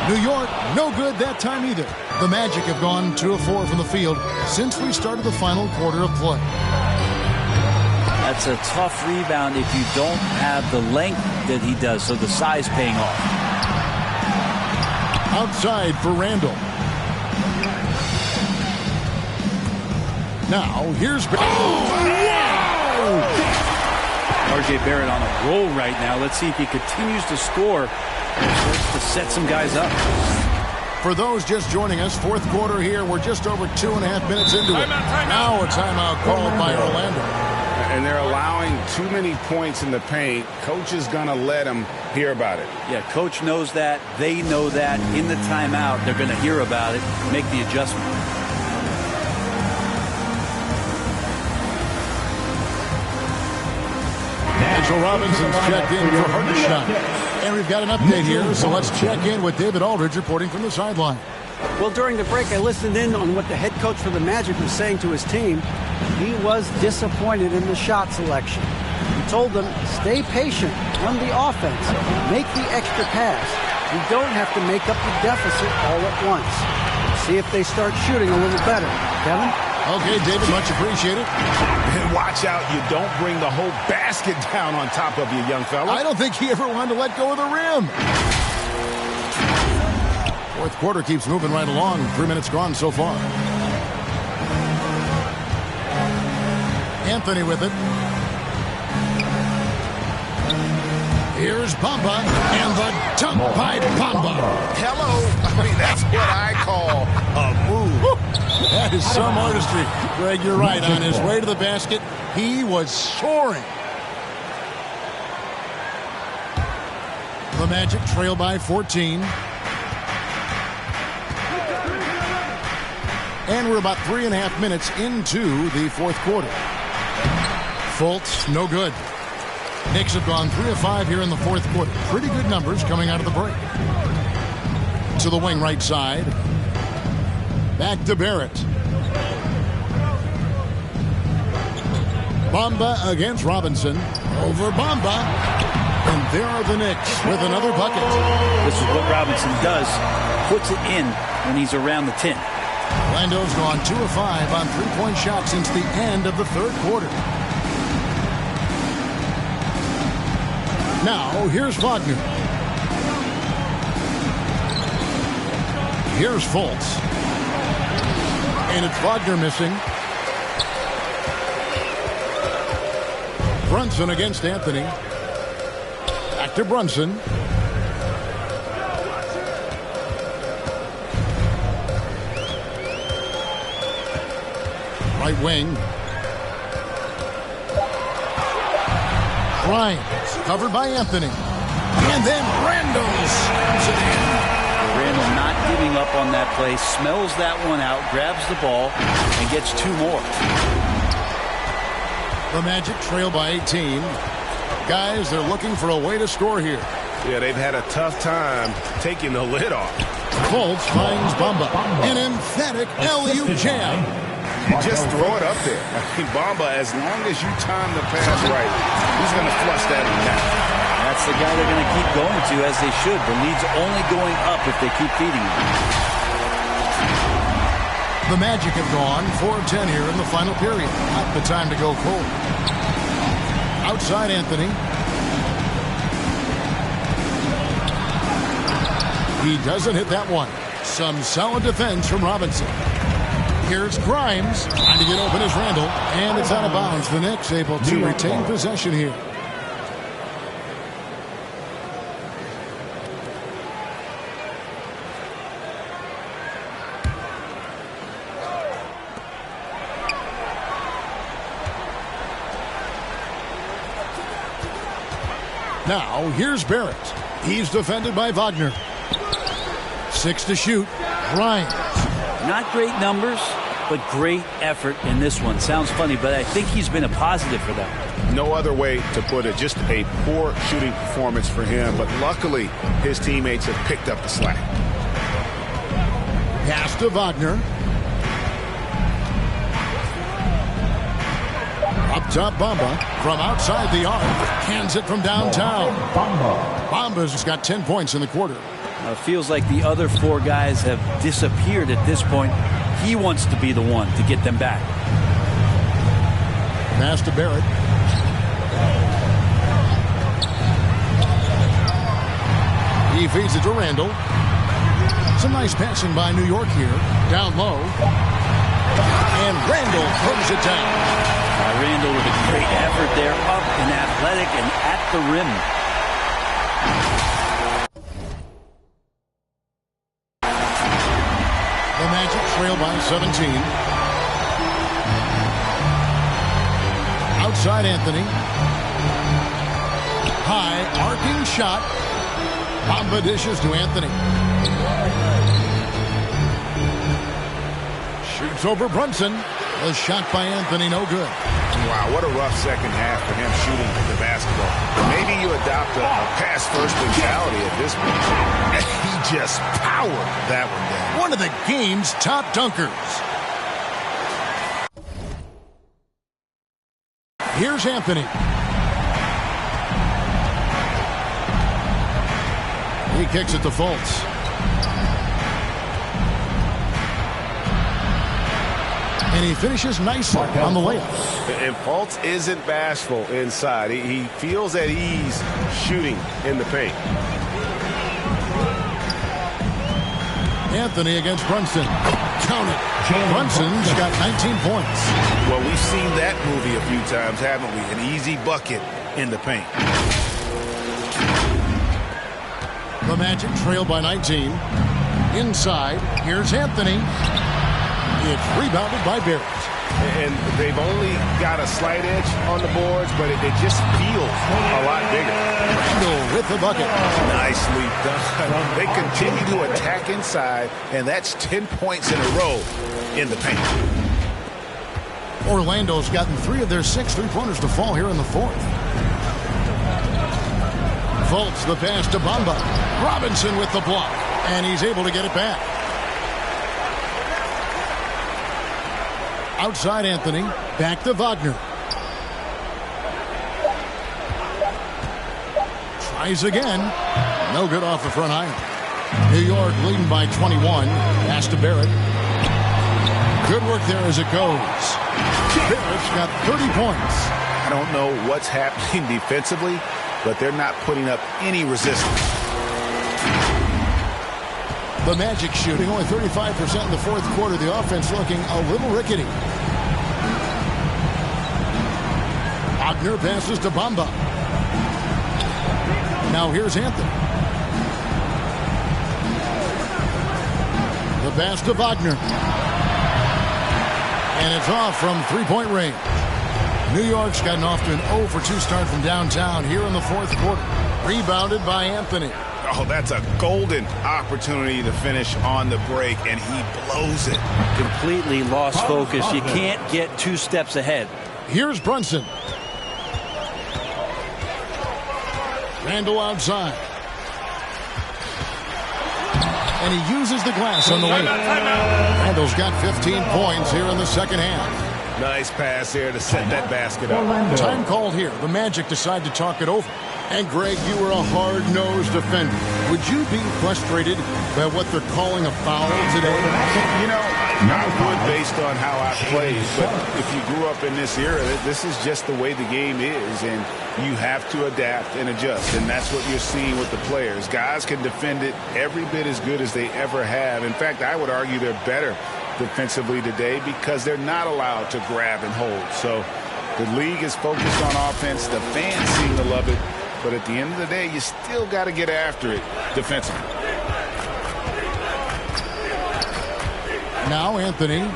New York, no good that time either. The Magic have gone 2 of 4 from the field since we started the final quarter of play. That's a tough rebound if you don't have the length that he does, so the size paying off. Outside for Randall. Now, here's... R.J. Barrett on a roll right now. Let's see if he continues to score and starts to set some guys up. For those just joining us, fourth quarter here. We're just over 2.5 minutes into it. Now a timeout called by Orlando. And they're allowing too many points in the paint. Coach is going to let them hear about it. Yeah, coach knows that. They know that. In the timeout, they're going to hear about it, make the adjustment. Mitchell Robinson's checked in for Hartenstein. And we've got an update here, so let's check in with David Aldridge reporting from the sideline. Well, during the break, I listened in on what the head coach for the Magic was saying to his team. He was disappointed in the shot selection. He told them, stay patient, run the offense, make the extra pass. You don't have to make up the deficit all at once. See if they start shooting a little better. Kevin? Okay, David, much appreciated. And watch out, you don't bring the whole basket down on top of you, young fella. I don't think he ever wanted to let go of the rim. Fourth quarter keeps moving right along. 3 minutes gone so far. Anthony with it. Here's Bamba, and the dunk by Bamba. Hello. I mean, that's what I call a move. That is some artistry. Greg, you're right. On his way to the basket, he was soaring. The Magic trail by 14. And we're about 3.5 minutes into the fourth quarter. Fultz, no good. Knicks have gone 3 of 5 here in the fourth quarter. Pretty good numbers coming out of the break. To the wing right side. Back to Barrett. Bamba against Robinson. Over Bamba. And there are the Knicks with another bucket. This is what Robinson does. Puts it in when he's around the 10. Orlando's gone 2 of 5 on three-point shots since the end of the third quarter. Now, here's Wagner. Here's Fultz. And it's Wagner missing. Brunson against Anthony. Back to Brunson. Right wing. Bryant, covered by Anthony. And then Randall slams it in. Randall not giving up on that play, smells that one out, grabs the ball, and gets 2 more. The Magic trail by 18. Guys, they're looking for a way to score here. Yeah, they've had a tough time taking the lid off. Fultz finds Bamba. An emphatic LU jam. You just throw it up there. I mean, Bamba, as long as you time the pass right, he's going to flush that in the net. That's the guy they're going to keep going to, as they should. The lead's only going up if they keep feeding him. The Magic have gone 4 of 10 here in the final period. Not the time to go cold. Outside Anthony. He doesn't hit that one. Some solid defense from Robinson. Here's Grimes trying to get open as Randall, and it's out of bounds. The Knicks able to retain possession here. Now, here's Barrett. He's defended by Wagner. 6 to shoot. Grimes. Not great numbers, but great effort in this one. Sounds funny, but I think he's been a positive for them. No other way to put it. Just a poor shooting performance for him, but luckily his teammates have picked up the slack. Pass to Wagner. Up top, Bamba from outside the arc. Hands it from downtown. Bamba's got 10 points in the quarter. Feels like the other 4 guys have disappeared at this point. He wants to be the one to get them back. Pass to Barrett. He feeds it to Randall. Some nice passing by New York here. Down low. And Randall throws it down. Randall with a great effort there, up and athletic and at the rim. The Magic trail by 17. Outside Anthony. High arcing shot. Bamba dishes to Anthony. Shoots over Brunson. A shot by Anthony, no good. Wow, what a rough second half for him shooting the basketball. Maybe you adopt a pass-first mentality at this point. He just powered that one down. One of the game's top dunkers. Here's Anthony. He kicks it to Fultz. And he finishes nicely on the layup. And Fultz isn't bashful inside. He feels at ease shooting in the paint. Anthony against Brunson. Count it. Brunson's got 19 points. Well, we've seen that movie a few times, haven't we? An easy bucket in the paint. The Magic trail by 19. Inside, here's Anthony. It's rebounded by Barrett. And they've only got a slight edge on the boards, but it just feels a lot bigger. Randall with the bucket. Nicely done. They continue to attack inside, and that's 10 points in a row in the paint. Orlando's gotten 3 of their 6 three-pointers to fall here in the 4th. Fultz the pass to Bamba. Robinson with the block, and he's able to get it back. Outside Anthony, back to Wagner. Tries again. No good off the front iron. New York leading by 21. Pass to Barrett. Good work there as it goes. Barrett's got 30 points. I don't know what's happening defensively, but they're not putting up any resistance. The Magic shooting only 35% in the 4th quarter. The offense looking a little rickety. Wagner passes to Bamba. Now here's Anthony. The pass to Wagner. And it's off from three-point range. New York's gotten off to an 0 for 2 start from downtown here in the 4th quarter. Rebounded by Anthony. Oh, that's a golden opportunity to finish on the break, and he blows it. Completely lost focus. You can't get 2 steps ahead. Here's Brunson. Randall outside. And he uses the glass on the way. Randall's got 15 points here in the 2nd half. Nice pass here to set that basket up. Time called here. The Magic decide to talk it over. And, Greg, you were a hard-nosed defender. Would you be frustrated by what they're calling a foul today? You know, I would based on how I played, but if you grew up in this era, this is just the way the game is, and you have to adapt and adjust, and that's what you're seeing with the players. Guys can defend it every bit as good as they ever have. In fact, I would argue they're better defensively today because they're not allowed to grab and hold. So the league is focused on offense. The fans seem to love it, but at the end of the day, you still got to get after it defensively. Now Anthony,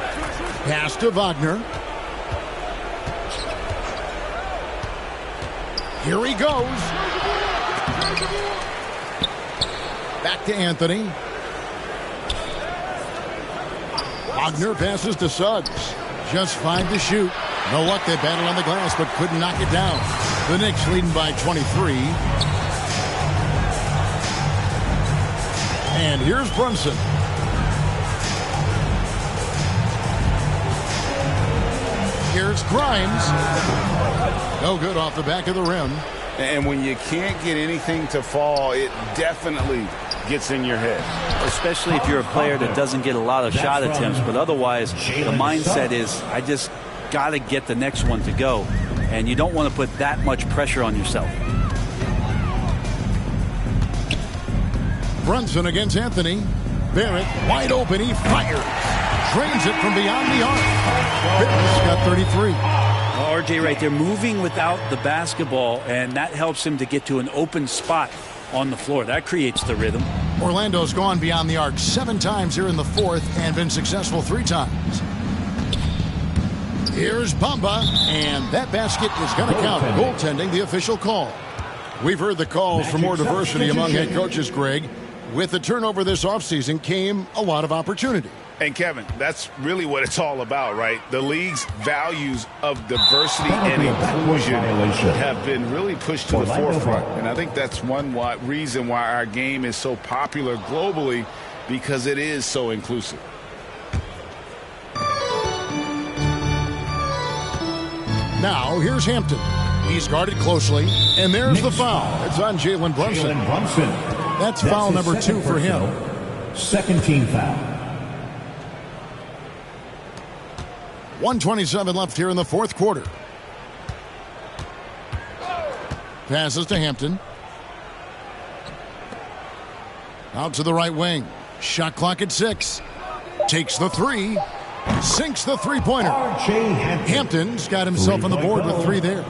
pass to Wagner. Here he goes. Back to Anthony. Wagner passes to Suggs. Just 5 to shoot. No luck, they battled on the glass, but couldn't knock it down. The Knicks leading by 23. And here's Brunson. Here's Grimes. No good off the back of the rim. And when you can't get anything to fall, it definitely gets in your head. Especially if you're a player that doesn't get a lot of shot attempts, but otherwise the mindset is, I just got to get the next one to go. And you don't want to put that much pressure on yourself. Brunson against Anthony. Barrett wide open. He fires. Drains it from beyond the arc. Barrett's got 33. RJ right there, moving without the basketball, and that helps him to get to an open spot on the floor. That creates the rhythm. Orlando's gone beyond the arc 7 times here in the 4th and been successful 3 times. Here's Bamba, and that basket is going to count. Goaltending, the official call. We've heard the calls for more diversity among head coaches, Greg. With the turnover this offseason came a lot of opportunity. And Kevin, that's really what it's all about, right? The league's values of diversity and inclusion have been really pushed to the forefront. And I think that's one reason why our game is so popular globally, because it is so inclusive. Now, here's Hampton. He's guarded closely, and there's the foul. It's on Jalen Brunson. That's foul number 2 for him. Second team foul. 1:27 left here in the 4th quarter. Passes to Hampton. Out to the right wing. Shot clock at 6. Takes the 3. Sinks the three-pointer. Hampton's got himself on the board with 3 there.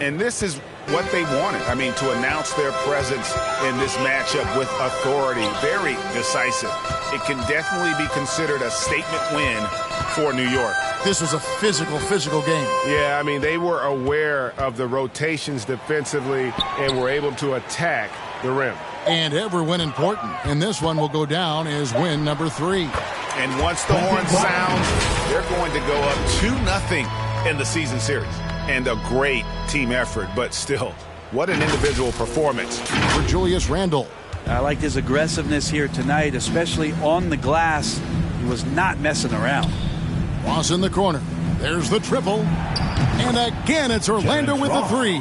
And this is what they wanted. I mean, to announce their presence in this matchup with authority. Very decisive. It can definitely be considered a statement win for New York. This was a physical game. Yeah, I mean, they were aware of the rotations defensively and were able to attack the rim. And every win important. And this one will go down as win number 3. And once the horn sounds, they're going to go up 2-0 in the season series. And a great team effort, but still, what an individual performance for Julius Randle. I liked his aggressiveness here tonight, especially on the glass. He was not messing around. Ross in the corner. There's the triple. And again, it's Orlando with the 3.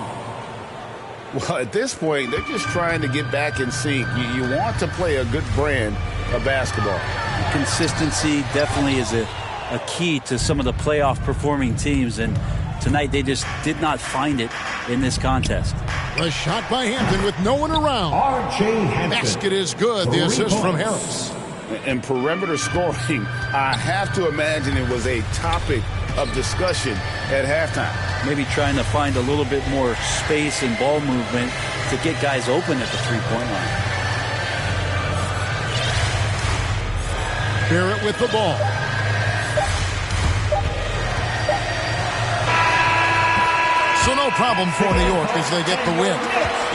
Well, at this point, they're just trying to get back in sync. You want to play a good brand of basketball. Consistency definitely is a key to some of the playoff performing teams, and tonight they just did not find it in this contest. The shot by Hampton with no one around. R.J. Hampton. Basket is good. The assist from Harris. And perimeter scoring, I have to imagine it was a topic of discussion at halftime. Maybe trying to find a little bit more space and ball movement to get guys open at the three-point line. Barrett with the ball. So no problem for New York as they get the win.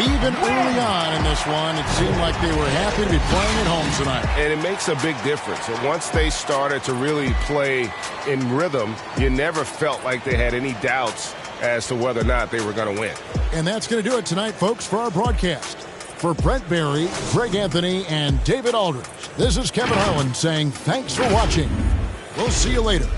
Even early on in this one, it seemed like they were happy to be playing at home tonight. And it makes a big difference. And once they started to really play in rhythm, you never felt like they had any doubts as to whether or not they were going to win. And that's going to do it tonight, folks, for our broadcast. For Brent Barry, Greg Anthony, and David Aldridge, this is Kevin Harlan saying thanks for watching. We'll see you later.